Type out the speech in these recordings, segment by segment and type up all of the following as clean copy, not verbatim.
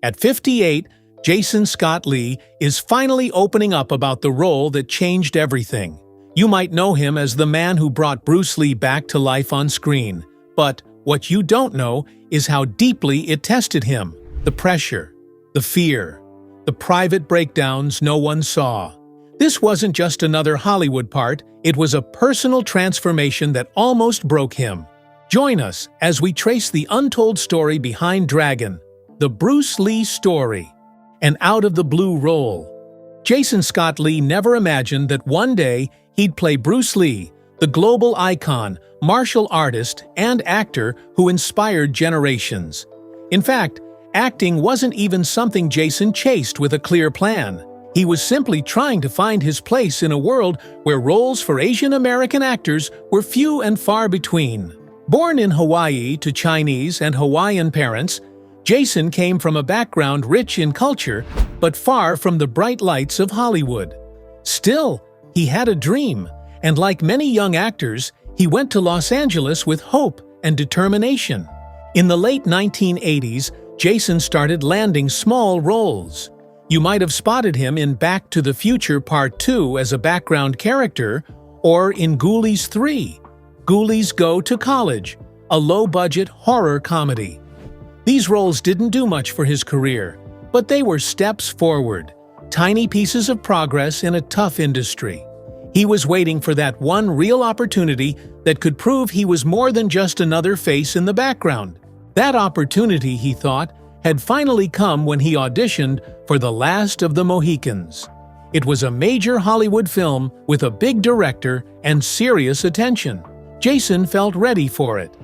At 58, Jason Scott Lee is finally opening up about the role that changed everything. You might know him as the man who brought Bruce Lee back to life on screen. But what you don't know is how deeply it tested him. The pressure, the fear, the private breakdowns no one saw. This wasn't just another Hollywood part, it was a personal transformation that almost broke him. Join us as we trace the untold story behind Dragon, the Bruce Lee story. An out-of-the-blue role. Jason Scott Lee never imagined that one day he'd play Bruce Lee, the global icon, martial artist, and actor who inspired generations. In fact, acting wasn't even something Jason chased with a clear plan. He was simply trying to find his place in a world where roles for Asian American actors were few and far between. Born in Hawaii to Chinese and Hawaiian parents, Jason came from a background rich in culture, but far from the bright lights of Hollywood. Still, he had a dream, and like many young actors, he went to Los Angeles with hope and determination. In the late 1980s, Jason started landing small roles. You might have spotted him in Back to the Future Part 2 as a background character, or in Ghoulies 3, Ghoulies Go to College, a low-budget horror comedy. These roles didn't do much for his career, but they were steps forward, tiny pieces of progress in a tough industry. He was waiting for that one real opportunity that could prove he was more than just another face in the background. That opportunity, he thought, had finally come when he auditioned for The Last of the Mohicans. It was a major Hollywood film with a big director and serious attention. Jason felt ready for it.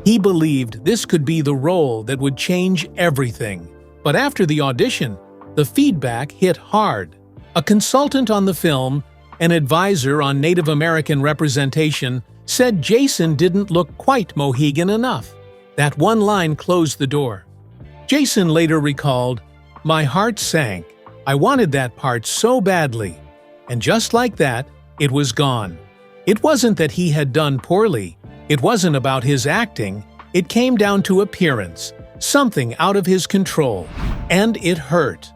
He believed this could be the role that would change everything. But after the audition, the feedback hit hard. A consultant on the film, an advisor on Native American representation, said Jason didn't look quite Mohegan enough. That one line closed the door. Jason later recalled, "My heart sank. I wanted that part so badly." And just like that, it was gone. It wasn't that he had done poorly. It wasn't about his acting. It came down to appearance, something out of his control. And it hurt.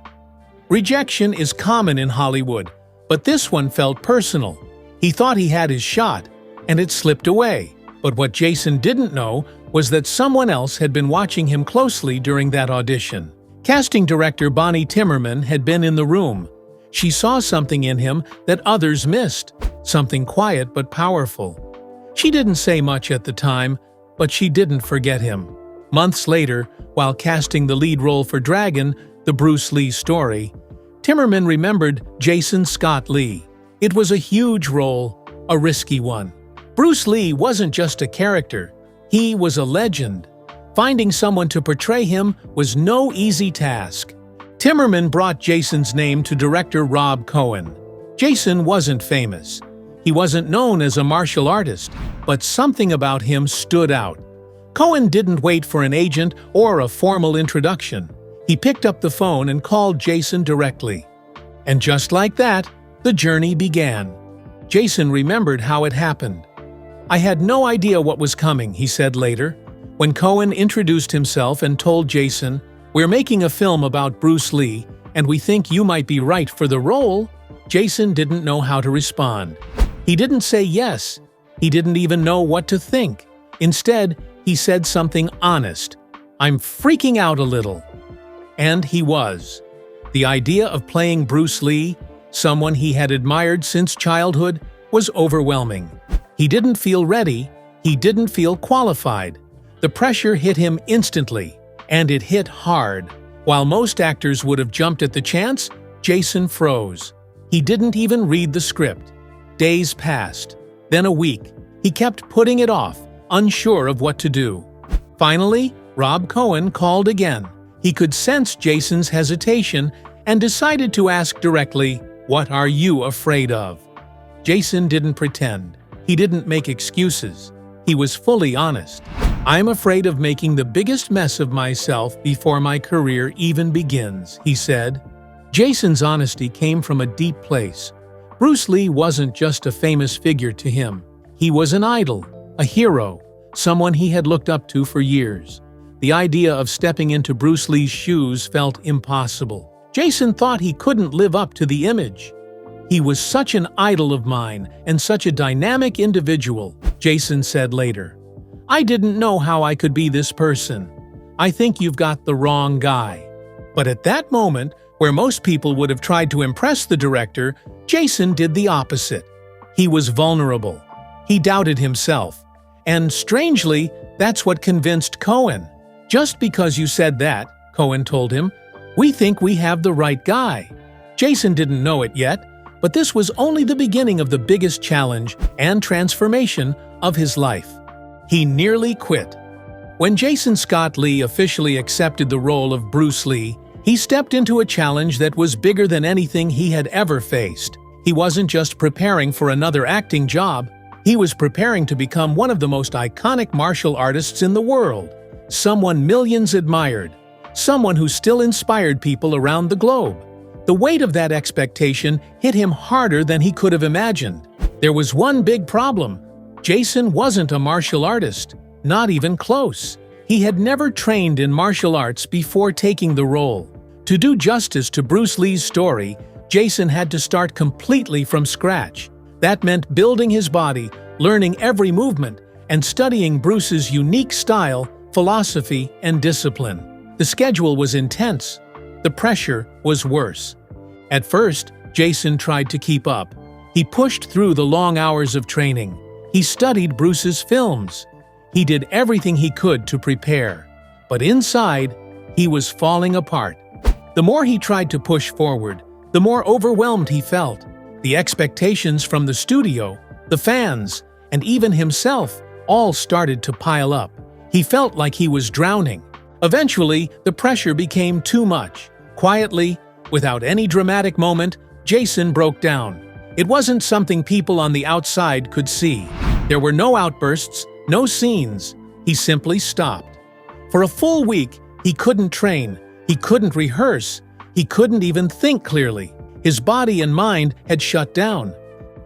Rejection is common in Hollywood, but this one felt personal. He thought he had his shot, and it slipped away. But what Jason didn't know was that someone else had been watching him closely during that audition. Casting director Bonnie Timmerman had been in the room. She saw something in him that others missed, something quiet but powerful. She didn't say much at the time, but she didn't forget him. Months later, while casting the lead role for Dragon, the Bruce Lee story, Timmerman remembered Jason Scott Lee. It was a huge role, a risky one. Bruce Lee wasn't just a character, he was a legend. Finding someone to portray him was no easy task. Timmerman brought Jason's name to director Rob Cohen. Jason wasn't famous. He wasn't known as a martial artist, but something about him stood out. Cohen didn't wait for an agent or a formal introduction. He picked up the phone and called Jason directly. And just like that, the journey began. Jason remembered how it happened. "I had no idea what was coming," he said later. When Cohen introduced himself and told Jason, "We're making a film about Bruce Lee, and we think you might be right for the role," Jason didn't know how to respond. He didn't say yes. He didn't even know what to think. Instead, he said something honest. "I'm freaking out a little." And he was. The idea of playing Bruce Lee, someone he had admired since childhood, was overwhelming. He didn't feel ready. He didn't feel qualified. The pressure hit him instantly, and it hit hard. While most actors would have jumped at the chance, Jason froze. He didn't even read the script. Days passed, then a week. He kept putting it off, unsure of what to do. Finally, Rob Cohen called again. He could sense Jason's hesitation and decided to ask directly, "What are you afraid of?" Jason didn't pretend. He didn't make excuses. He was fully honest. "I'm afraid of making the biggest mess of myself before my career even begins," he said. Jason's honesty came from a deep place. Bruce Lee wasn't just a famous figure to him. He was an idol, a hero, someone he had looked up to for years. The idea of stepping into Bruce Lee's shoes felt impossible. Jason thought he couldn't live up to the image. "He was such an idol of mine and such a dynamic individual," Jason said later. "I didn't know how I could be this person. I think you've got the wrong guy." But at that moment, where most people would have tried to impress the director, Jason did the opposite. He was vulnerable. He doubted himself. And strangely, that's what convinced Cohen. "Just because you said that," Cohen told him, "we think we have the right guy." Jason didn't know it yet, but this was only the beginning of the biggest challenge and transformation of his life. He nearly quit. When Jason Scott Lee officially accepted the role of Bruce Lee, he stepped into a challenge that was bigger than anything he had ever faced. He wasn't just preparing for another acting job, he was preparing to become one of the most iconic martial artists in the world, someone millions admired, someone who still inspired people around the globe. The weight of that expectation hit him harder than he could have imagined. There was one big problem. Jason wasn't a martial artist, not even close. He had never trained in martial arts before taking the role. To do justice to Bruce Lee's story, Jason had to start completely from scratch. That meant building his body, learning every movement, and studying Bruce's unique style, philosophy, and discipline. The schedule was intense. The pressure was worse. At first, Jason tried to keep up. He pushed through the long hours of training. He studied Bruce's films. He did everything he could to prepare. But inside, he was falling apart. The more he tried to push forward, the more overwhelmed he felt. The expectations from the studio, the fans, and even himself all started to pile up. He felt like he was drowning. Eventually, the pressure became too much. Quietly, without any dramatic moment, Jason broke down. It wasn't something people on the outside could see. There were no outbursts, no scenes. He simply stopped. For a full week, he couldn't train, he couldn't rehearse, he couldn't even think clearly. His body and mind had shut down.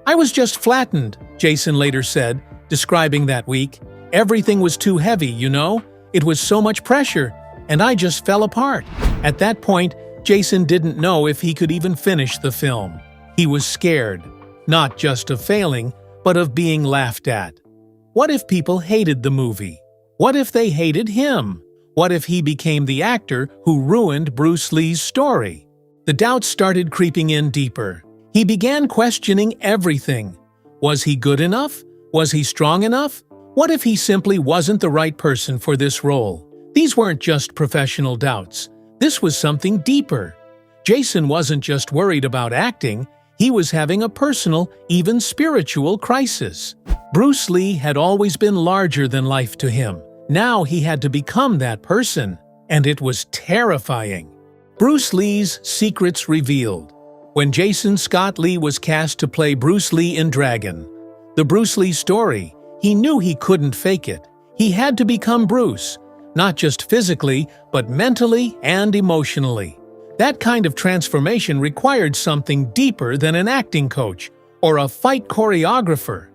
"I was just flattened," Jason later said, describing that week. "Everything was too heavy, you know? It was so much pressure, and I just fell apart." At that point, Jason didn't know if he could even finish the film. He was scared, not just of failing, but of being laughed at. What if people hated the movie? What if they hated him? What if he became the actor who ruined Bruce Lee's story? The doubts started creeping in deeper. He began questioning everything. Was he good enough? Was he strong enough? What if he simply wasn't the right person for this role? These weren't just professional doubts. This was something deeper. Jason wasn't just worried about acting, he was having a personal, even spiritual crisis. Bruce Lee had always been larger than life to him. Now he had to become that person, and it was terrifying. Bruce Lee's secrets revealed. When Jason Scott Lee was cast to play Bruce Lee in Dragon, the Bruce Lee story, he knew he couldn't fake it. He had to become Bruce, not just physically, but mentally and emotionally. That kind of transformation required something deeper than an acting coach or a fight choreographer.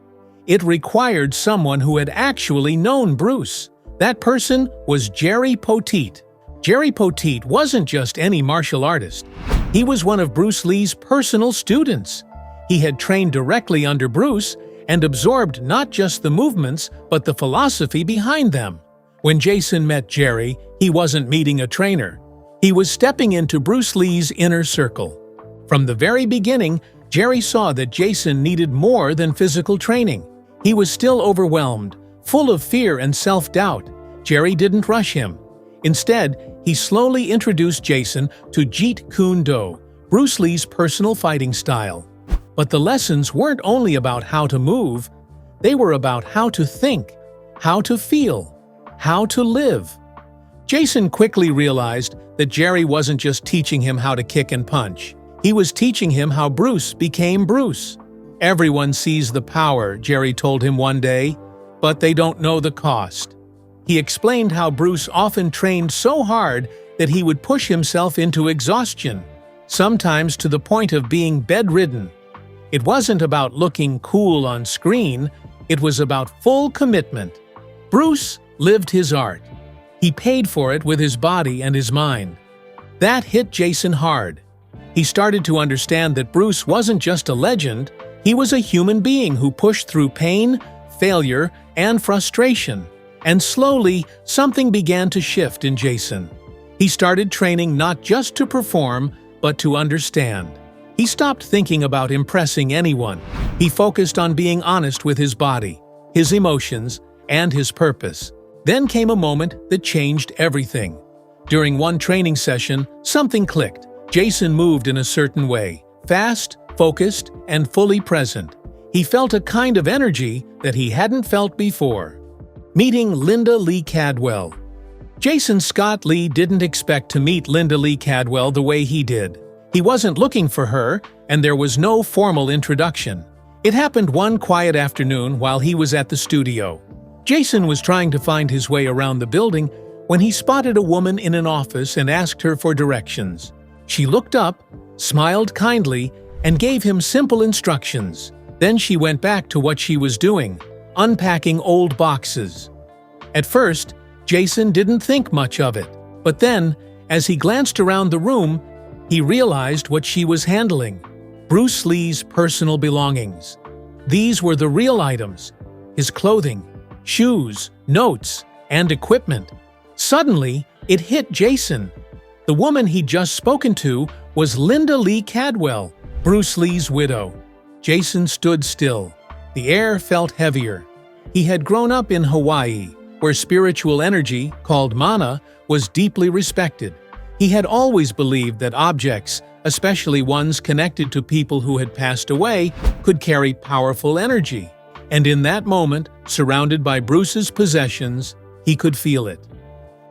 It required someone who had actually known Bruce. That person was Jerry Potit. Jerry Potit wasn't just any martial artist. He was one of Bruce Lee's personal students. He had trained directly under Bruce and absorbed not just the movements, but the philosophy behind them. When Jason met Jerry, he wasn't meeting a trainer. He was stepping into Bruce Lee's inner circle. From the very beginning, Jerry saw that Jason needed more than physical training. He was still overwhelmed, full of fear and self-doubt. Jerry didn't rush him. Instead, he slowly introduced Jason to Jeet Kune Do, Bruce Lee's personal fighting style. But the lessons weren't only about how to move, they were about how to think, how to feel, how to live. Jason quickly realized that Jerry wasn't just teaching him how to kick and punch. He was teaching him how Bruce became Bruce. "Everyone sees the power," Jerry told him one day, "but they don't know the cost." He explained how Bruce often trained so hard that he would push himself into exhaustion, sometimes to the point of being bedridden. It wasn't about looking cool on screen, it was about full commitment. Bruce lived his art. He paid for it with his body and his mind. That hit Jason hard. He started to understand that Bruce wasn't just a legend, he was a human being who pushed through pain, failure, and frustration. And slowly, something began to shift in Jason. He started training not just to perform, but to understand. He stopped thinking about impressing anyone. He focused on being honest with his body, his emotions, and his purpose. Then came a moment that changed everything. During one training session, something clicked. Jason moved in a certain way, fast, focused, and fully present. He felt a kind of energy that he hadn't felt before. Meeting Linda Lee Cadwell. Jason Scott Lee didn't expect to meet Linda Lee Cadwell the way he did. He wasn't looking for her, and there was no formal introduction. It happened one quiet afternoon while he was at the studio. Jason was trying to find his way around the building when he spotted a woman in an office and asked her for directions. She looked up, smiled kindly, and gave him simple instructions. Then she went back to what she was doing, unpacking old boxes. At first, Jason didn't think much of it, but then, as he glanced around the room, he realized what she was handling: Bruce Lee's personal belongings. These were the real items: his clothing, shoes, notes, and equipment. Suddenly, it hit Jason. The woman he'd just spoken to was Linda Lee Cadwell, Bruce Lee's widow. Jason stood still. The air felt heavier. He had grown up in Hawaii, where spiritual energy, called mana, was deeply respected. He had always believed that objects, especially ones connected to people who had passed away, could carry powerful energy. And in that moment, surrounded by Bruce's possessions, he could feel it.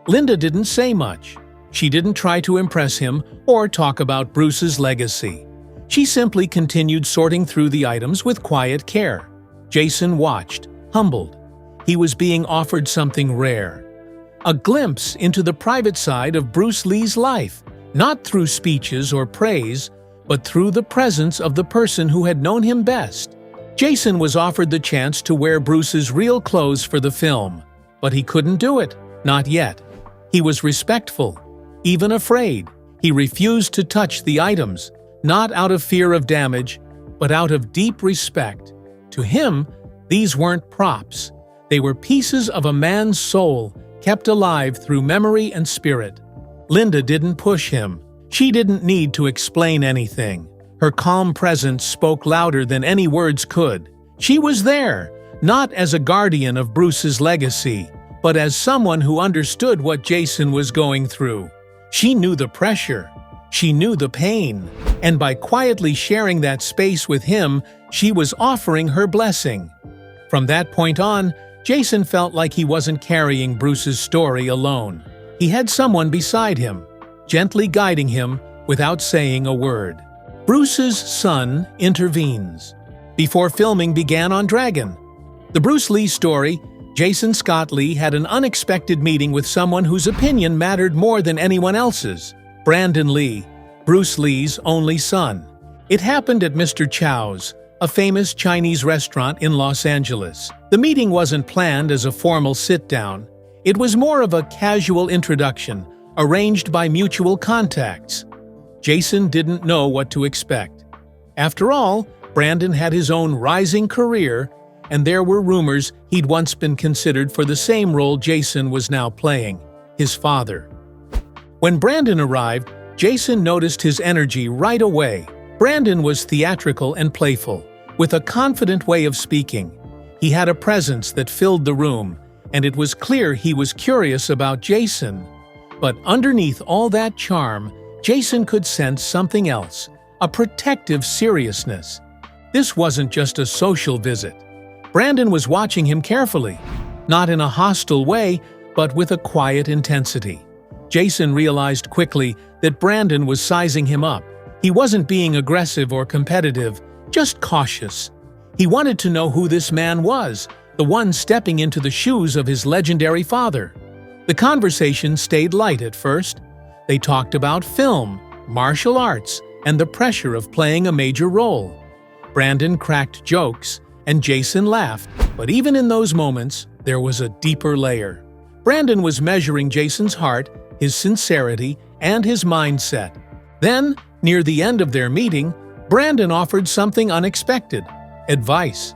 Linda didn't say much. She didn't try to impress him or talk about Bruce's legacy. She simply continued sorting through the items with quiet care. Jason watched, humbled. He was being offered something rare. A glimpse into the private side of Bruce Lee's life, not through speeches or praise, but through the presence of the person who had known him best. Jason was offered the chance to wear Bruce's real clothes for the film, but he couldn't do it, not yet. He was respectful, even afraid. He refused to touch the items, not out of fear of damage, but out of deep respect. To him, these weren't props. They were pieces of a man's soul, kept alive through memory and spirit. Linda didn't push him. She didn't need to explain anything. Her calm presence spoke louder than any words could. She was there, not as a guardian of Bruce's legacy, but as someone who understood what Jason was going through. She knew the pressure. She knew the pain. And by quietly sharing that space with him, she was offering her blessing. From that point on, Jason felt like he wasn't carrying Bruce's story alone. He had someone beside him, gently guiding him without saying a word. Bruce's son intervenes. Before filming began on Dragon, the Bruce Lee story, Jason Scott Lee had an unexpected meeting with someone whose opinion mattered more than anyone else's: Brandon Lee, Bruce Lee's only son. It happened at Mr. Chow's, a famous Chinese restaurant in Los Angeles. The meeting wasn't planned as a formal sit-down. It was more of a casual introduction, arranged by mutual contacts. Jason didn't know what to expect. After all, Brandon had his own rising career, and there were rumors he'd once been considered for the same role Jason was now playing, his father. When Brandon arrived, Jason noticed his energy right away. Brandon was theatrical and playful, with a confident way of speaking. He had a presence that filled the room, and it was clear he was curious about Jason. But underneath all that charm, Jason could sense something else, a protective seriousness. This wasn't just a social visit. Brandon was watching him carefully, not in a hostile way, but with a quiet intensity. Jason realized quickly that Brandon was sizing him up. He wasn't being aggressive or competitive, just cautious. He wanted to know who this man was, the one stepping into the shoes of his legendary father. The conversation stayed light at first. They talked about film, martial arts, and the pressure of playing a major role. Brandon cracked jokes, and Jason laughed, but even in those moments, there was a deeper layer. Brandon was measuring Jason's heart, his sincerity, and his mindset. Then, near the end of their meeting, Brandon offered something unexpected: advice.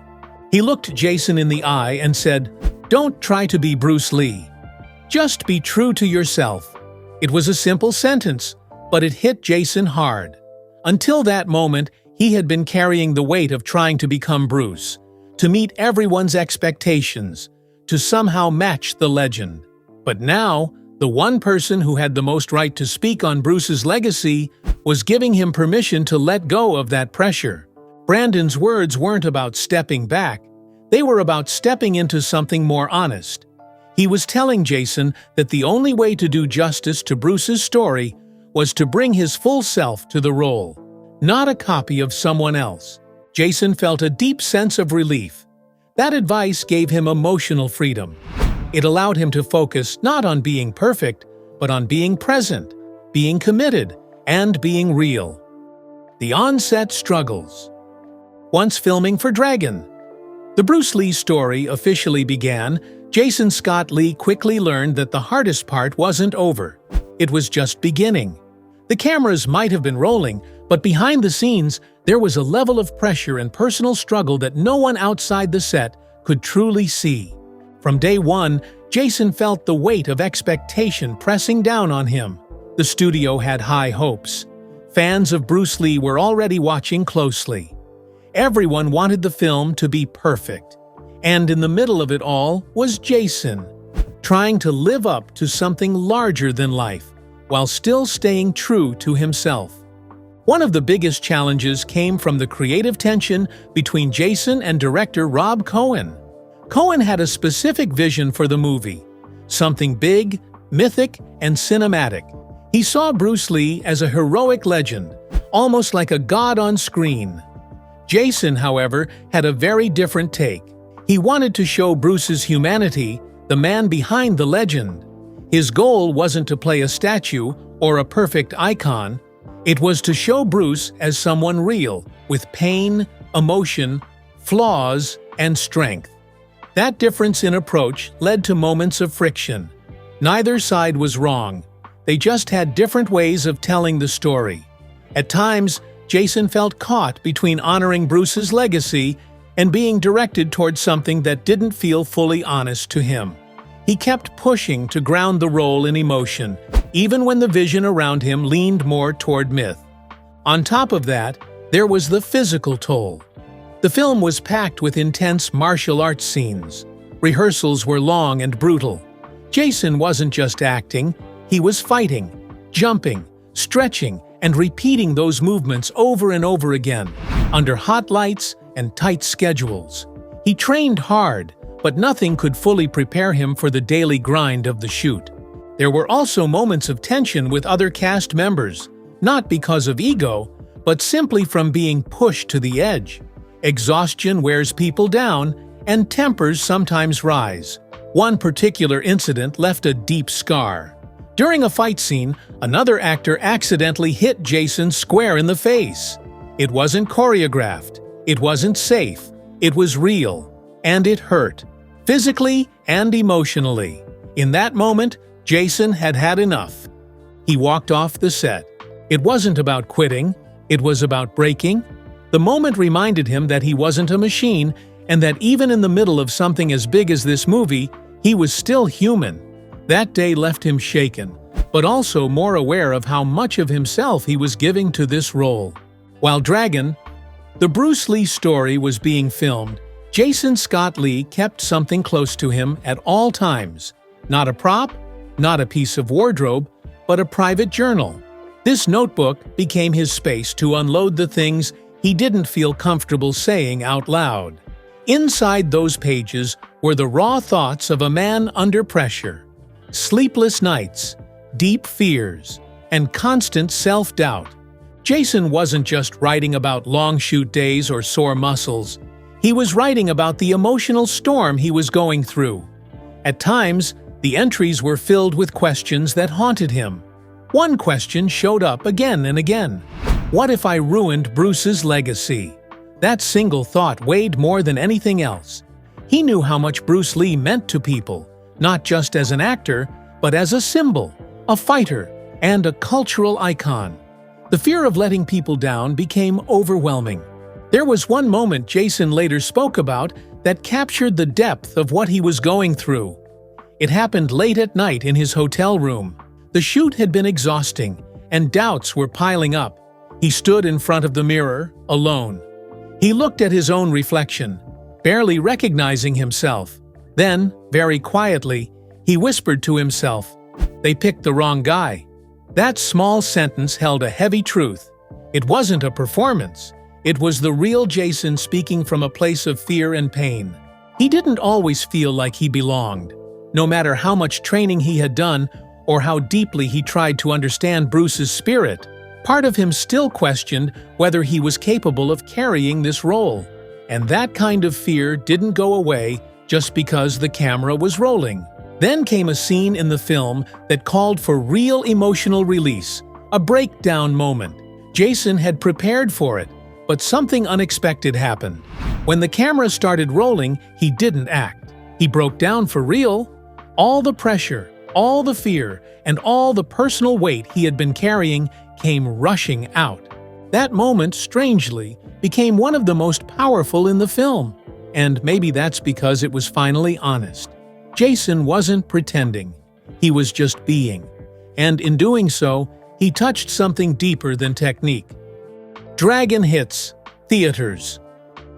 He looked Jason in the eye and said, "Don't try to be Bruce Lee. Just be true to yourself." It was a simple sentence, but it hit Jason hard. Until that moment, he had been carrying the weight of trying to become Bruce, to meet everyone's expectations, to somehow match the legend. But now, the one person who had the most right to speak on Bruce's legacy was giving him permission to let go of that pressure. Brandon's words weren't about stepping back. They were about stepping into something more honest. He was telling Jason that the only way to do justice to Bruce's story was to bring his full self to the role, not a copy of someone else. Jason felt a deep sense of relief. That advice gave him emotional freedom. It allowed him to focus not on being perfect, but on being present, being committed, and being real. The onset struggles. Once filming for Dragon. The Bruce Lee story officially began. Jason Scott Lee quickly learned that the hardest part wasn't over. It was just beginning. The cameras might have been rolling, but behind the scenes, there was a level of pressure and personal struggle that no one outside the set could truly see. From day one, Jason felt the weight of expectation pressing down on him. The studio had high hopes. Fans of Bruce Lee were already watching closely. Everyone wanted the film to be perfect. And in the middle of it all was Jason, trying to live up to something larger than life, while still staying true to himself. One of the biggest challenges came from the creative tension between Jason and director Rob Cohen. Cohen had a specific vision for the movie, something big, mythic, and cinematic. He saw Bruce Lee as a heroic legend, almost like a god on screen. Jason, however, had a very different take. He wanted to show Bruce's humanity, the man behind the legend. His goal wasn't to play a statue or a perfect icon. It was to show Bruce as someone real, with pain, emotion, flaws, and strength. That difference in approach led to moments of friction. Neither side was wrong. They just had different ways of telling the story. At times, Jason felt caught between honoring Bruce's legacy and being directed towards something that didn't feel fully honest to him. He kept pushing to ground the role in emotion, even when the vision around him leaned more toward myth. On top of that, there was the physical toll. The film was packed with intense martial arts scenes. Rehearsals were long and brutal. Jason wasn't just acting, he was fighting, jumping, stretching, and repeating those movements over and over again, under hot lights and tight schedules. He trained hard, but nothing could fully prepare him for the daily grind of the shoot. There were also moments of tension with other cast members, not because of ego, but simply from being pushed to the edge. Exhaustion wears people down, and tempers sometimes rise. One particular incident left a deep scar. During a fight scene, another actor accidentally hit Jason square in the face. It wasn't choreographed, it wasn't safe, it was real, and it hurt, physically and emotionally. In that moment, Jason had had enough. He walked off the set. It wasn't about quitting, it was about breaking. The moment reminded him that he wasn't a machine, and that even in the middle of something as big as this movie, he was still human. That day left him shaken, but also more aware of how much of himself he was giving to this role. While Dragon, the Bruce Lee story, was being filmed, Jason Scott Lee kept something close to him at all times. Not a prop, not a piece of wardrobe, but a private journal. This notebook became his space to unload the things he didn't feel comfortable saying out loud. Inside those pages were the raw thoughts of a man under pressure. Sleepless nights, deep fears, and constant self-doubt. Jason wasn't just writing about long shoot days or sore muscles. He was writing about the emotional storm he was going through. At times, the entries were filled with questions that haunted him. One question showed up again and again. What if I ruined Bruce's legacy? That single thought weighed more than anything else. He knew how much Bruce Lee meant to people, not just as an actor, but as a symbol, a fighter, and a cultural icon. The fear of letting people down became overwhelming. There was one moment Jason later spoke about that captured the depth of what he was going through. It happened late at night in his hotel room. The shoot had been exhausting, and doubts were piling up. He stood in front of the mirror, alone. He looked at his own reflection, barely recognizing himself. Then, very quietly, he whispered to himself, "They picked the wrong guy." That small sentence held a heavy truth. It wasn't a performance. It was the real Jason speaking from a place of fear and pain. He didn't always feel like he belonged. No matter how much training he had done or how deeply he tried to understand Bruce's spirit, part of him still questioned whether he was capable of carrying this role. And that kind of fear didn't go away just because the camera was rolling. Then came a scene in the film that called for real emotional release, a breakdown moment. Jason had prepared for it, but something unexpected happened. When the camera started rolling, he didn't act. He broke down for real. All the pressure, all the fear, and all the personal weight he had been carrying came rushing out. That moment, strangely, became one of the most powerful in the film. And maybe that's because it was finally honest. Jason wasn't pretending. He was just being. And in doing so, he touched something deeper than technique. Dragon hits theaters.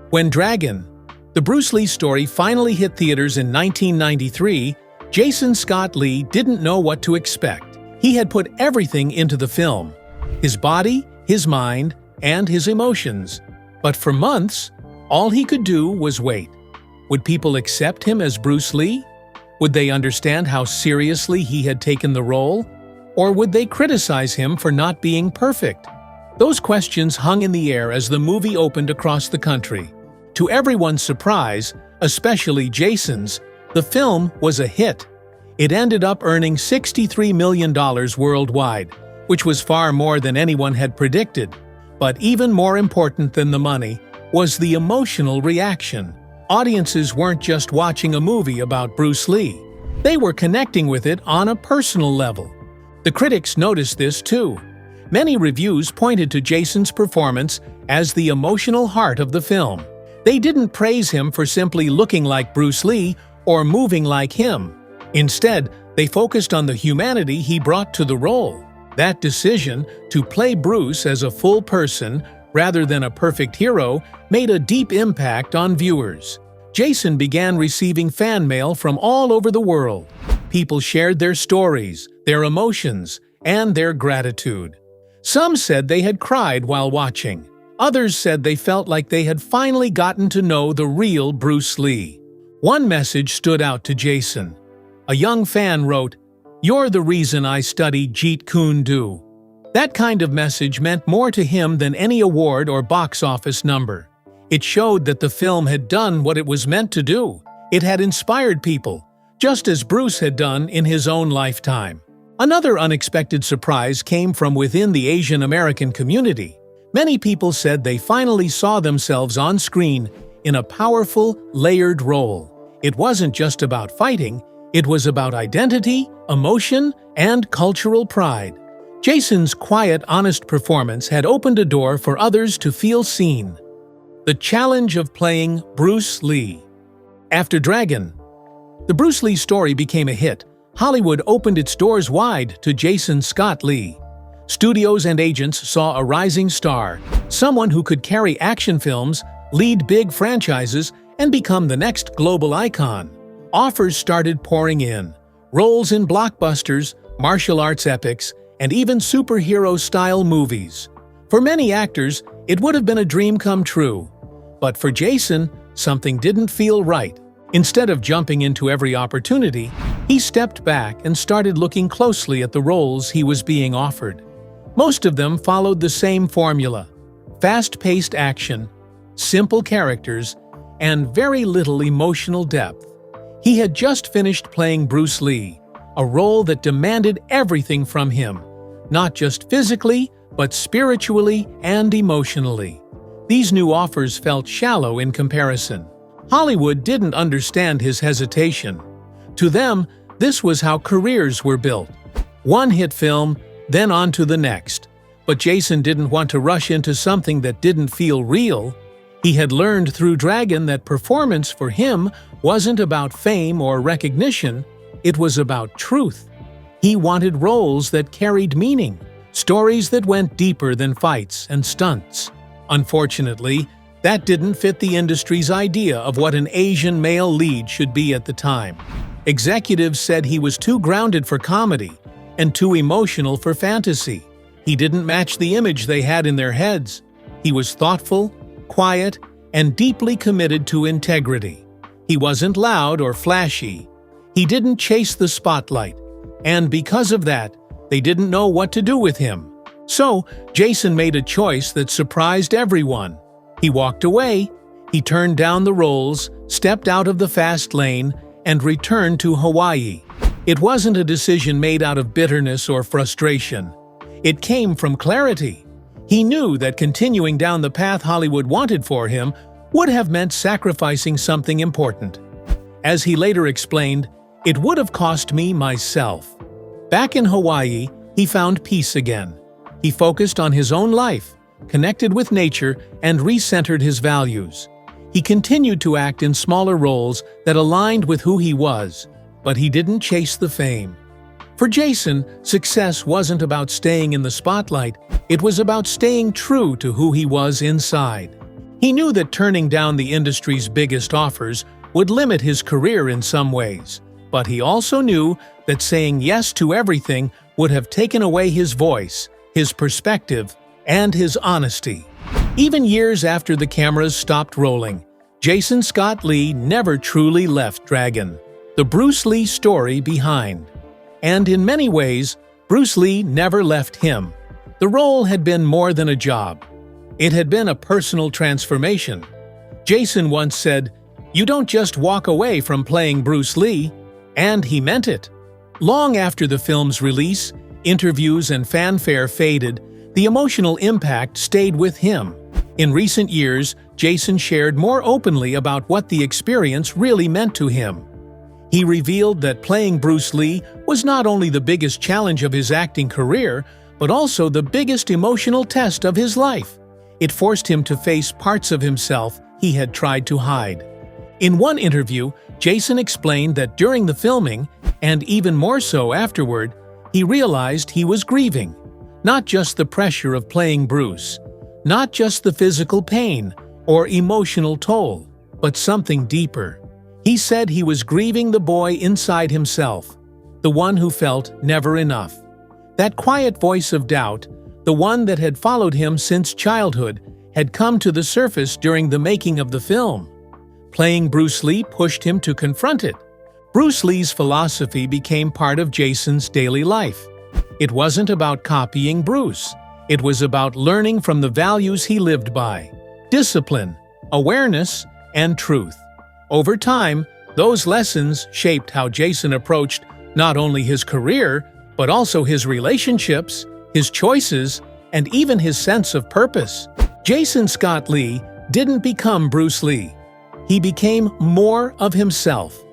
When Dragon, the Bruce Lee story, finally hit theaters in 1993, Jason Scott Lee didn't know what to expect. He had put everything into the film: his body, his mind, and his emotions. But for months, all he could do was wait. Would people accept him as Bruce Lee? Would they understand how seriously he had taken the role? Or would they criticize him for not being perfect? Those questions hung in the air as the movie opened across the country. To everyone's surprise, especially Jason's, the film was a hit. It ended up earning $63 million worldwide, which was far more than anyone had predicted. But even more important than the money was the emotional reaction. Audiences weren't just watching a movie about Bruce Lee. They were connecting with it on a personal level. The critics noticed this too. Many reviews pointed to Jason's performance as the emotional heart of the film. They didn't praise him for simply looking like Bruce Lee or moving like him. Instead, they focused on the humanity he brought to the role. That decision to play Bruce as a full person rather than a perfect hero made a deep impact on viewers. Jason began receiving fan mail from all over the world. People shared their stories, their emotions, and their gratitude. Some said they had cried while watching. Others said they felt like they had finally gotten to know the real Bruce Lee. One message stood out to Jason. A young fan wrote, "You're the reason I study Jeet Kune Do." That kind of message meant more to him than any award or box office number. It showed that the film had done what it was meant to do. It had inspired people, just as Bruce had done in his own lifetime. Another unexpected surprise came from within the Asian American community. Many people said they finally saw themselves on screen in a powerful, layered role. It wasn't just about fighting, it was about identity, emotion, and cultural pride. Jason's quiet, honest performance had opened a door for others to feel seen. The challenge of playing Bruce Lee. After Dragon, the Bruce Lee story became a hit. Hollywood opened its doors wide to Jason Scott Lee. Studios and agents saw a rising star, someone who could carry action films, lead big franchises, and become the next global icon. Offers started pouring in. Roles in blockbusters, martial arts epics, and even superhero-style movies. For many actors, it would have been a dream come true. But for Jason, something didn't feel right. Instead of jumping into every opportunity, he stepped back and started looking closely at the roles he was being offered. Most of them followed the same formula: fast-paced action, simple characters, and very little emotional depth. He had just finished playing Bruce Lee, a role that demanded everything from him, not just physically, but spiritually and emotionally. These new offers felt shallow in comparison. Hollywood didn't understand his hesitation. To them, this was how careers were built. One hit film, then on to the next. But Jason didn't want to rush into something that didn't feel real. He had learned through Dragon that performance for him wasn't about fame or recognition, it was about truth. He wanted roles that carried meaning, stories that went deeper than fights and stunts. Unfortunately, that didn't fit the industry's idea of what an Asian male lead should be at the time. Executives said he was too grounded for comedy and too emotional for fantasy. He didn't match the image they had in their heads. He was thoughtful, quiet, and deeply committed to integrity. He wasn't loud or flashy. He didn't chase the spotlight. And because of that, they didn't know what to do with him. So, Jason made a choice that surprised everyone. He walked away, he turned down the roles, stepped out of the fast lane, and returned to Hawaii. It wasn't a decision made out of bitterness or frustration. It came from clarity. He knew that continuing down the path Hollywood wanted for him would have meant sacrificing something important. As he later explained, "It would have cost me myself." Back in Hawaii, he found peace again. He focused on his own life, connected with nature, and recentered his values. He continued to act in smaller roles that aligned with who he was, but he didn't chase the fame. For Jason, success wasn't about staying in the spotlight, it was about staying true to who he was inside. He knew that turning down the industry's biggest offers would limit his career in some ways, but he also knew that saying yes to everything would have taken away his voice, his perspective, and his honesty. Even years after the cameras stopped rolling, Jason Scott Lee never truly left Dragon, the Bruce Lee story, behind. And in many ways, Bruce Lee never left him. The role had been more than a job. It had been a personal transformation. Jason once said, "You don't just walk away from playing Bruce Lee," and he meant it. Long after the film's release, interviews and fanfare faded, the emotional impact stayed with him. In recent years, Jason shared more openly about what the experience really meant to him. He revealed that playing Bruce Lee was not only the biggest challenge of his acting career, but also the biggest emotional test of his life. It forced him to face parts of himself he had tried to hide. In one interview, Jason explained that during the filming, and even more so afterward, he realized he was grieving. Not just the pressure of playing Bruce, not just the physical pain or emotional toll, but something deeper. He said he was grieving the boy inside himself, the one who felt never enough. That quiet voice of doubt, the one that had followed him since childhood, had come to the surface during the making of the film. Playing Bruce Lee pushed him to confront it. Bruce Lee's philosophy became part of Jason's daily life. It wasn't about copying Bruce. It was about learning from the values he lived by: discipline, awareness, and truth. Over time, those lessons shaped how Jason approached not only his career, but also his relationships, his choices, and even his sense of purpose. Jason Scott Lee didn't become Bruce Lee. He became more of himself.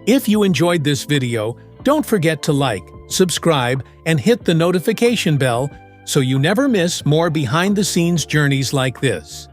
If you enjoyed this video, don't forget to like, subscribe, and hit the notification bell so you never miss more behind-the-scenes journeys like this.